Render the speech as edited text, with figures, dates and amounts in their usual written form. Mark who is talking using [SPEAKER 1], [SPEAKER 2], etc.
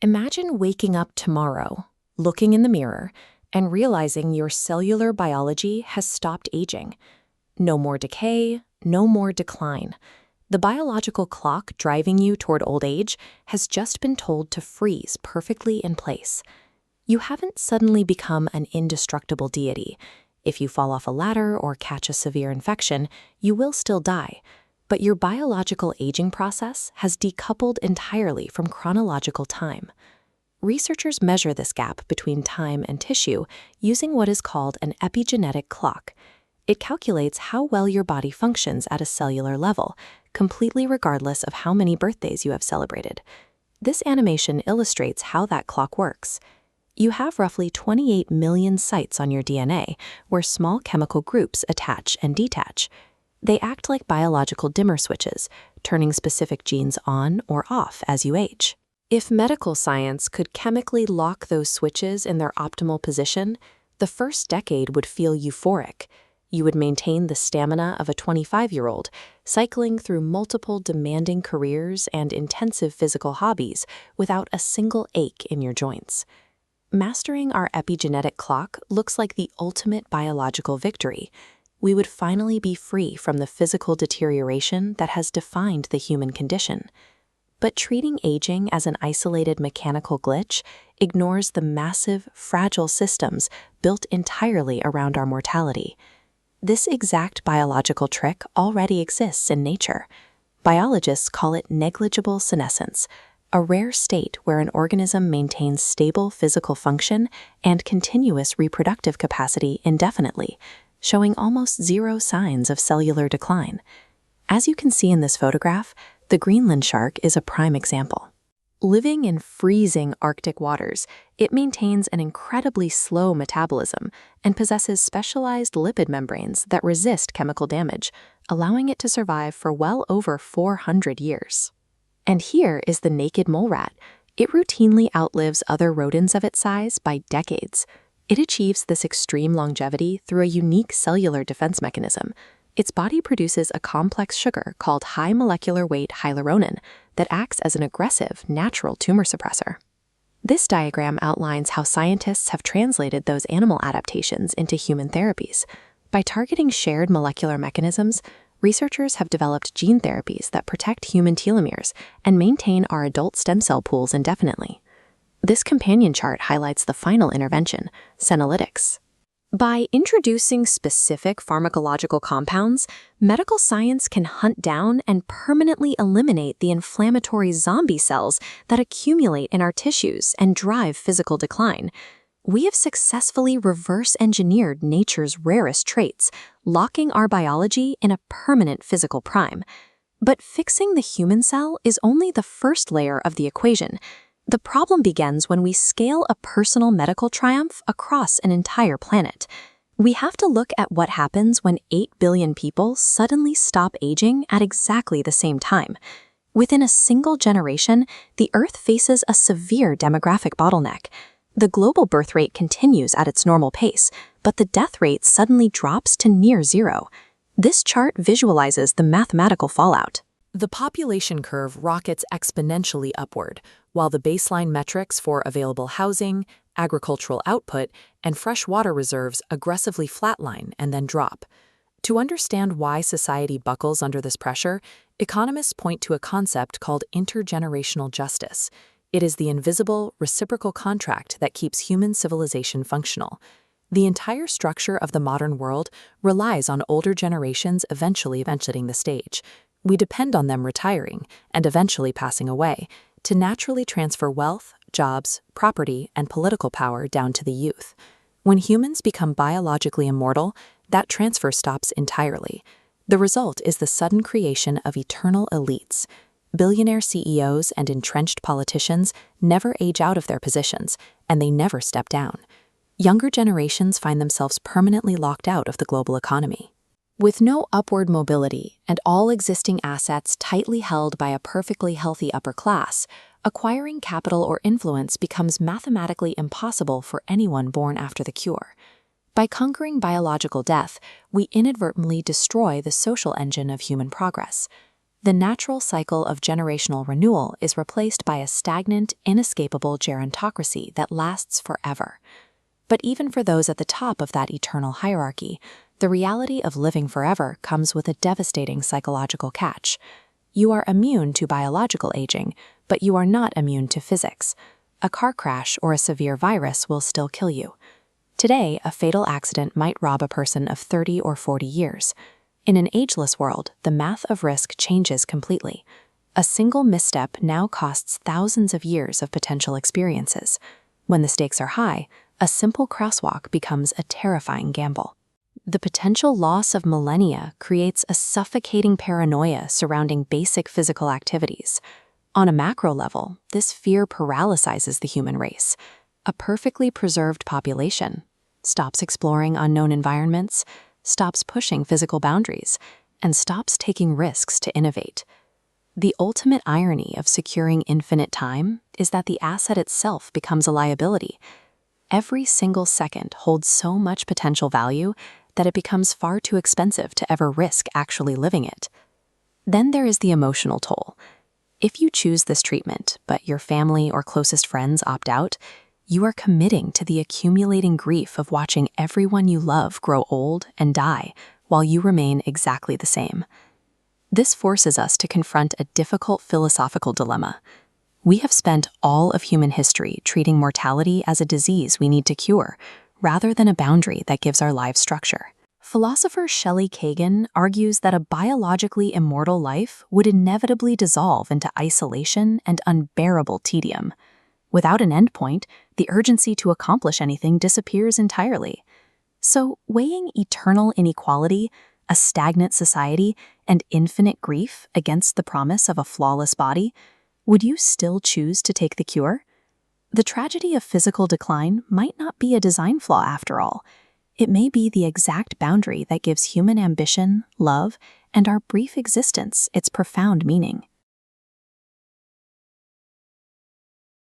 [SPEAKER 1] Imagine waking up tomorrow, looking in the mirror, and realizing your cellular biology has stopped aging. No more decay, no more decline. The biological clock driving you toward old age has just been told to freeze perfectly in place. You haven't suddenly become an indestructible deity. If you fall off a ladder or catch a severe infection, you will still die. But your biological aging process has decoupled entirely from chronological time. Researchers measure this gap between time and tissue using what is called an epigenetic clock. It calculates how well your body functions at a cellular level, completely regardless of how many birthdays you have celebrated. This animation illustrates how that clock works. You have roughly 28 million sites on your DNA where small chemical groups attach and detach. They act like biological dimmer switches, turning specific genes on or off as you age. If medical science could chemically lock those switches in their optimal position, the first decade would feel euphoric. You would maintain the stamina of a 25-year-old, cycling through multiple demanding careers and intensive physical hobbies without a single ache in your joints. Mastering our epigenetic clock looks like the ultimate biological victory. We would finally be free from the physical deterioration that has defined the human condition. But treating aging as an isolated mechanical glitch ignores the massive, fragile systems built entirely around our mortality. This exact biological trick already exists in nature. Biologists call it negligible senescence, a rare state where an organism maintains stable physical function and continuous reproductive capacity indefinitely, showing almost zero signs of cellular decline. As you can see in this photograph, the Greenland shark is a prime example. Living in freezing Arctic waters, it maintains an incredibly slow metabolism and possesses specialized lipid membranes that resist chemical damage, allowing it to survive for well over 400 years. And here is the naked mole rat. It routinely outlives other rodents of its size by decades. It achieves this extreme longevity through a unique cellular defense mechanism. Its body produces a complex sugar called high molecular weight hyaluronan that acts as an aggressive, natural tumor suppressor. This diagram outlines how scientists have translated those animal adaptations into human therapies. By targeting shared molecular mechanisms, researchers have developed gene therapies that protect human telomeres and maintain our adult stem cell pools indefinitely. This companion chart highlights the final intervention, senolytics. By introducing specific pharmacological compounds, medical science can hunt down and permanently eliminate the inflammatory zombie cells that accumulate in our tissues and drive physical decline. We have successfully reverse-engineered nature's rarest traits, locking our biology in a permanent physical prime. But fixing the human cell is only the first layer of the equation. The problem begins when we scale a personal medical triumph across an entire planet. We have to look at what happens when 8 billion people suddenly stop aging at exactly the same time. Within a single generation, the Earth faces a severe demographic bottleneck. The global birth rate continues at its normal pace, but the death rate suddenly drops to near zero. This chart visualizes the mathematical fallout. The population curve rockets exponentially upward, while the baseline metrics for available housing, agricultural output, and fresh water reserves aggressively flatline and then drop. To understand why society buckles under this pressure, economists point to a concept called intergenerational justice. It is the invisible, reciprocal contract that keeps human civilization functional. The entire structure of the modern world relies on older generations eventually exiting the stage. We depend on them retiring and eventually passing away to naturally transfer wealth, jobs, property, and political power down to the youth. When humans become biologically immortal, that transfer stops entirely. The result is the sudden creation of eternal elites. Billionaire CEOs and entrenched politicians never age out of their positions, and they never step down. Younger generations find themselves permanently locked out of the global economy. With no upward mobility and all existing assets tightly held by a perfectly healthy upper class, acquiring capital or influence becomes mathematically impossible for anyone born after the cure. By conquering biological death, we inadvertently destroy the social engine of human progress. The natural cycle of generational renewal is replaced by a stagnant, inescapable gerontocracy that lasts forever. But even for those at the top of that eternal hierarchy, the reality of living forever comes with a devastating psychological catch. You are immune to biological aging, but you are not immune to physics. A car crash or a severe virus will still kill you. Today, a fatal accident might rob a person of 30 or 40 years. In an ageless world, the math of risk changes completely. A single misstep now costs thousands of years of potential experiences. When the stakes are high, a simple crosswalk becomes a terrifying gamble. The potential loss of millennia creates a suffocating paranoia surrounding basic physical activities. On a macro level, this fear paralyzes the human race. A perfectly preserved population stops exploring unknown environments, stops pushing physical boundaries, and stops taking risks to innovate. The ultimate irony of securing infinite time is that the asset itself becomes a liability. Every single second holds so much potential value that it becomes far too expensive to ever risk actually living it. Then there is the emotional toll. If you choose this treatment, but your family or closest friends opt out, you are committing to the accumulating grief of watching everyone you love grow old and die while you remain exactly the same. This forces us to confront a difficult philosophical dilemma. We have spent all of human history treating mortality as a disease we need to cure, rather than a boundary that gives our lives structure. Philosopher Shelley Kagan argues that a biologically immortal life would inevitably dissolve into isolation and unbearable tedium. Without an endpoint, the urgency to accomplish anything disappears entirely. So, weighing eternal inequality, a stagnant society, and infinite grief against the promise of a flawless body, would you still choose to take the cure? The tragedy of physical decline might not be a design flaw after all. It may be the exact boundary that gives human ambition, love, and our brief existence its profound meaning.